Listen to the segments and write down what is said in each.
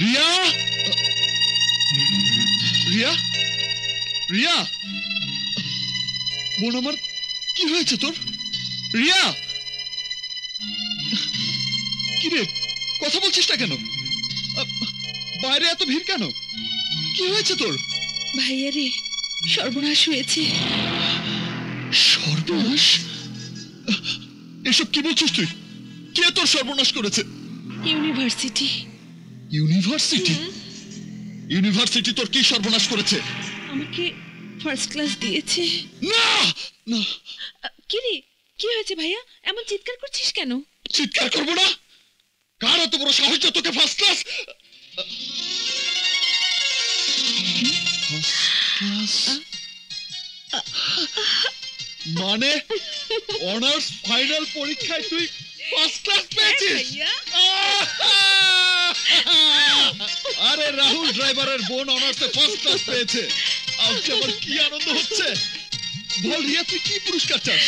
রিয়া, রিয়া, রিয়া, বোন আমার, কি হয়েছে তোর? রিয়া, কি রে, কথা বলছিস না কেন? বাইরে এত ভিড় কেন? কি হয়েছে তোর? ভাইয়া রে, সর্বনাশ হয়েছে। সর্বনাশ? এসব কি বলছিস তুই? কে তোর সর্বনাশ করেছে? ইউনিভার্সিটি। ইউনিভার্সিটি? ইউনিভার্সিটি তোর কি সর্বনাশ করেছে? আমাকে ফার্স্ট ক্লাস দিয়েছে। না না। কি রে, কি হয়েছে ভাইয়া? এমন চিৎকার করছিস কেন? চিৎকার করবো না? কার এত বড় সাহস যে তোকে ফার্স্ট ক্লাস? মানে অনার্স ফাইনাল পরীক্ষায় তুই ফার্স্ট ক্লাস পেয়েছিস? আরে রাহুল ড্রাইভারের বোন অনার্সে ফার্স্ট ক্লাস পেয়েছে। আজকে আমার কি আনন্দ হচ্ছে। বল রিয়া, তুই কি পুরস্কার চাস?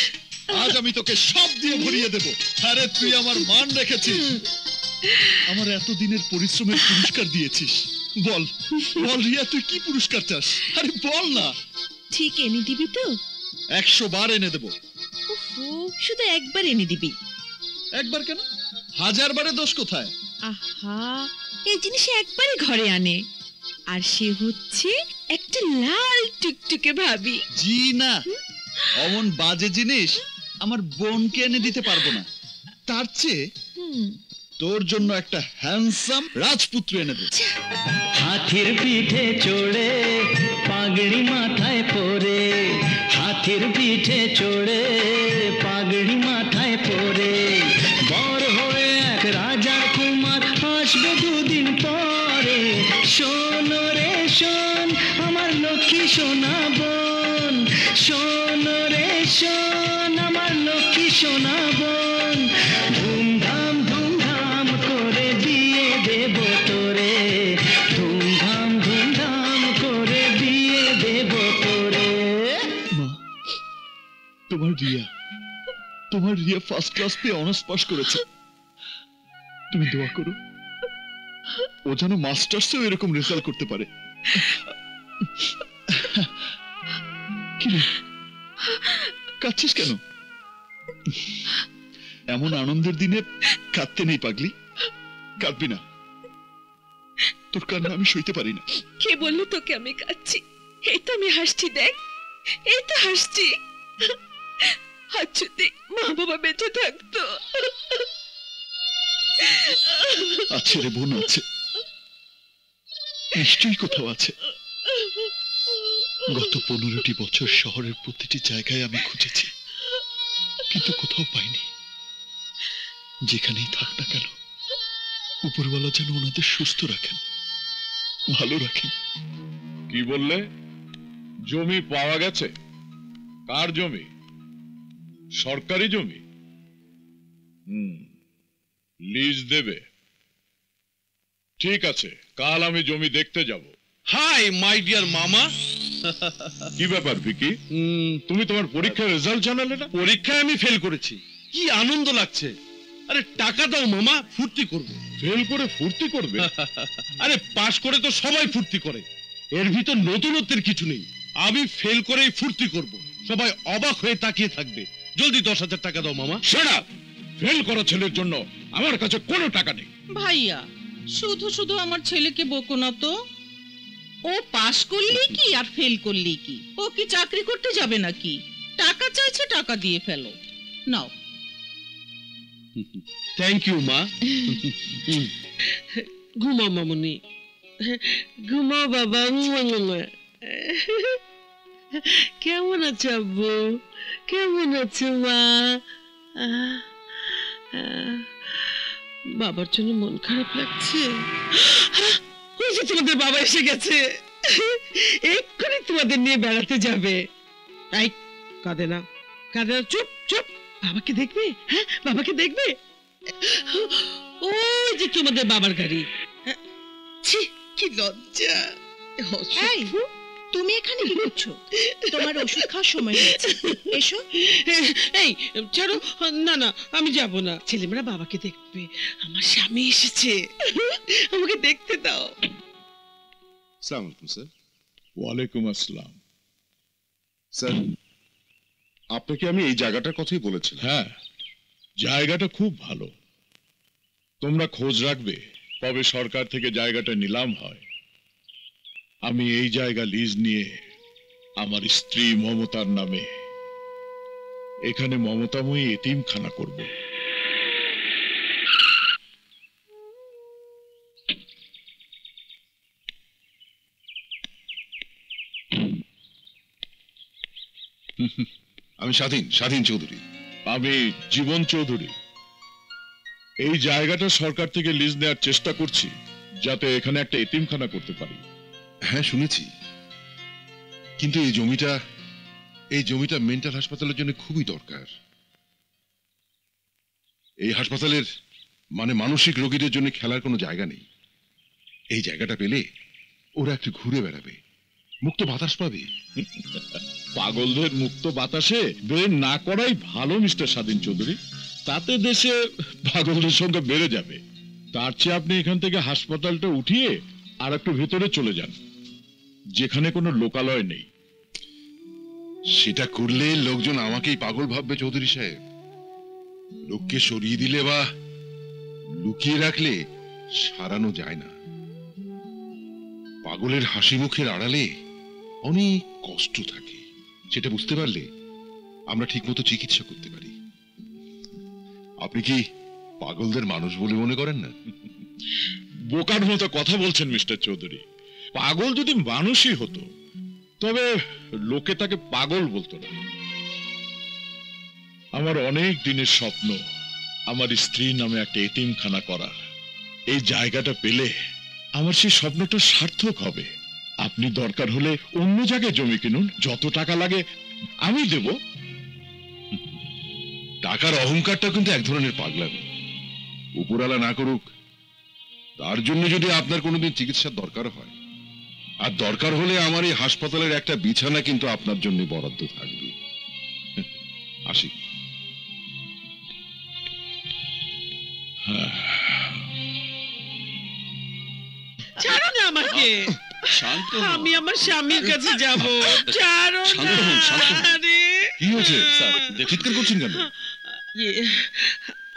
আজ আমি তোকে সব দিয়ে ভরিয়ে দেব। আরে তুই আমার মান রেখেছিস, আমার এতদিনের পরিশ্রমের পুরস্কার দিয়েছিস। বল বল রিয়া, তুই কি পুরস্কার চাস? আরে বল না। ঠিক এনে দিবি তো? 100 বার এনে দেব। শুধু একবার এনে দিবি? একবার কেন, 1000 বারে দোষ কোথায়? আহা, এই জিনিস একবারই ঘরে আনে, আর সে হচ্ছে একটা লাল টুকটুকে ভাবি। জি না, অমন বাজে জিনিস আমার বোনকে এনে দিতে পারবো না। তার চেয়ে তোর জন্য একটা হ্যান্ডসাম রাজপুত্র এনে দেব। হাতির পিঠে চড়ে পাগড়ি মাথায় পরে, হাতির পিঠে চড়ে পাগড়ি মাথায় পরে, বড় হয়ে এক রাজা কুমার আসবে দুদিন পরে। শোন রে শোন আমার লক্ষ্মী সোনা বোন, শোন রে শোন আমার লক্ষ্মী সোনা বোন, ধুমধাম ধুমধাম করে বিয়ে দেব তোরে, ধুমধাম ধুমধাম করে বিয়ে দেব তোরে। মা, তোমার রিয়া ফার্স্ট ক্লাস পেয়ে অনার্স পাস করেছে। তুমি দোয়া করো ও যেন মাস্টার্সেও এরকম রেজাল্ট করতে পারে। কি রে, কাঁদছিস কেন? এমন আনন্দের দিনে কাঁদতে নেই পাগলি, কাঁদবি না। তোর কান্না আমি সইতে পারি না। কে বললো তোকে আমি কাঁদছি? এই তো আমি হাসছি, দেখ, এই তো হাসছি। আজ যদি মা বাবা বেঁচে থাকতো। আছে রে বোন, আছে, নিশ্চয়ই কোথাও আছে। গত 15টি বছর শহরের প্রতিটি জায়গায় আমি খুঁজেছি, কিন্তু কোথাও পাইনি। যেখানেই থাক না কেন, উপরওয়ালা যেন ওনাদের সুস্থ রাখেন, ভালো রাখেন। কি বললে? জমি পাওয়া গেছে? কার জমি? সরকারি জমি? লিজ দেবে? ঠিক আছে, কাল আমি জমি দেখতে যাব। হাই মাই ডিয়ার মামা। কি ব্যাপার ভিকি, তুমি তোমার পরীক্ষার রেজাল্ট জানালে না? পরীক্ষায় আমি ফেল করেছি, কি আনন্দ লাগছে। আরে টাকা দাও মামা, ফুর্তি করব। ফেল করে ফুর্তি করবে? আরে পাশ করে তো সবাই ফুর্তি করে, এর ভিতর নতুনত্বের কিছু নেই। আমি ফেল করেই ফুর্তি করব, সবাই অবাক হয়ে তাকিয়ে থাকবে। জলদি 10,000 টাকা দাও মামা। শোনা, ফেল করা ছেলের জন্য আমার কাছে কোনো টাকা নেই। ভাইয়া, শুধু শুধু আমার ছেলেকে বকো না তো। ও পাস করলেই কি আর ফেল করলেই কি? ও কি চাকরি করতে যাবে নাকি? টাকা চাইছে, টাকা দিয়ে ফেলো। নাও। থ্যাংক ইউ মা। ঘুমা মামুনি, ঘুমা বাবা। কেমন আছো আব্বু? কেমন আছো মা? বাবার জন্য মন খারাপ লাগছে। তোমাদের বাবা এসে গেছে, এক্ষুনি তোমাদের নিয়ে বেড়াতে যাবে। এই কাঁদে না, কাঁদে না, চুপ চুপ। বাবাকে দেখবে? হ্যাঁ, বাবাকে দেখবে। ওই যে তোমাদের বাবার গাড়ি। ছি, কি লজ্জা। তুমি এখানে কি করছো? তোমার ওষুধ খাওয়ার সময় হয়েছে, এসো। এই ছাড়ো, না না আমি যাব না। ছেলেমেয়েরা বাবাকে দেখবে, আমার স্বামী এসেছে, আমাকে দেখতে দাও। আসসালামু আলাইকুম স্যার। ওয়ালাইকুম আসসালাম। স্যার, আপনাকে আমি এই জায়গাটার কথাই বলেছিলাম। হ্যাঁ, জায়গাটা খুব ভালো। তোমরা খোঁজ রাখবে কবে সরকার থেকে জায়গাটা নিলাম হয়। আমি এই জায়গা লিজ নিয়ে আমার স্ত্রী মমতার নামে এখানে মমতাময়ী এতিমখানা করব। আমি স্বাধীন চৌধুরী। আমি জীবন চৌধুরী। এই জায়গাটা সরকার থেকে লিজ নেওয়ার চেষ্টা করছি, যাতে এখানে একটা এতিমখানা করতে পারি। হ্যাঁ শুনেছি, কিন্তু এই জমিটা মেন্টাল হাসপাতালের জন্য খুবই দরকার। এই হাসপাতালের মানে মানসিক রোগীদের জন্য খেলার কোনো জায়গা নেই। এই জায়গাটা পেলে ওরা একটু ঘুরে বেড়াবে, মুক্ত বাতাস পাবে। পাগলদের মুক্ত বাতাসে ব্রেন না করাই ভালো মিস্টার স্বাধীন চৌধুরী। তাতে দেশে পাগলদের সংখ্যা বেড়ে যাবে। তার চেয়ে আপনি এখান থেকে হাসপাতালটা উঠিয়ে আর একটু ভেতরে চলে যান, যেখানে কোনো লোকালয় নেই। সেটা করলে লোকজন আমাকেই পাগল ভাববে চৌধুরী সাহেব। লোককে সরিয়ে দিলে বা লুকিয়ে রাখলে সারানো যায় না। পাগলের হাসি মুখের আড়ালে অনেক কষ্ট থাকে, সেটা বুঝতে পারলে আমরা ঠিকমতো চিকিৎসা করতে পারি। আপনি কি পাগলদের মানুষ বলে মনে করেন না? বোকার মতো কথা বলছেন মিস্টার চৌধুরী। পাগল যদি মানুষই হতো তবে লোকে তাকে পাগল বলতো না। আমার অনেক দিনের স্বপ্ন আমার স্ত্রীর নামে একটা এতিমখানা করার। এই জায়গাটা পেলে আমার সেই স্বপ্নটা সার্থক হবে। আপনি দরকার হলে অন্য জায়গায় জমি কিনুন, যত টাকা লাগে আমি দেব। টাকার অহংকারটা কিন্তু এক ধরনের পাগলামি। উপরালা না করুক, তার জন্য যদি আপনার কোনোদিন চিকিৎসার দরকার হয়, আর দরকার হলে আমার এই হাসপাতালের একটা বিছানা কিন্তু আপনার জন্য বরাদ্দ থাকবে। আসি। ছাড়ো না আমাকে, আমি আমার স্বামীর কাছে যাব। ছাড়ো না। কি হয়েছে স্যার, চিৎকার করছেন কেন?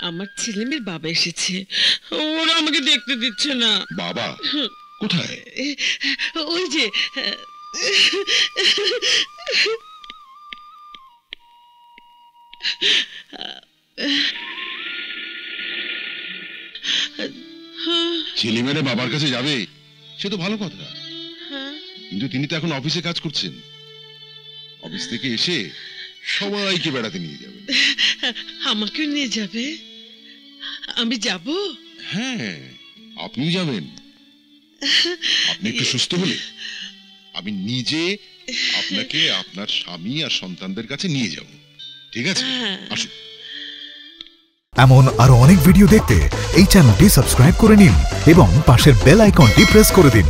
আমার ছেলেমেয়ের বাবা এসেছে, ওরা আমাকে দেখতে দিচ্ছে না। বাবা কোথায়? ওই যে ছেলেমেয়েরা বাবার কাছে যাবে সে তো ভালো কথা, কিন্তু তিনি তো এখন অফিসে কাজ করছেন। অফিস থেকে এসে সবাইকে বেড়াতে নিয়ে যাবে। আমাকেও নিয়ে যাবে? আমি যাব? হ্যাঁ আপনিও যাবেন। আপনি একটু সুস্থ হলে আমি নিজে আপনাকে আপনার স্বামী আর সন্তানদের কাছে নিয়ে যাব। ঠিক আছে, আসুন। এমন আরো অনেক ভিডিও দেখতে এই চ্যানেলটি সাবস্ক্রাইব করে নিন এবং পাশের বেল আইকনটি প্রেস করে দিন।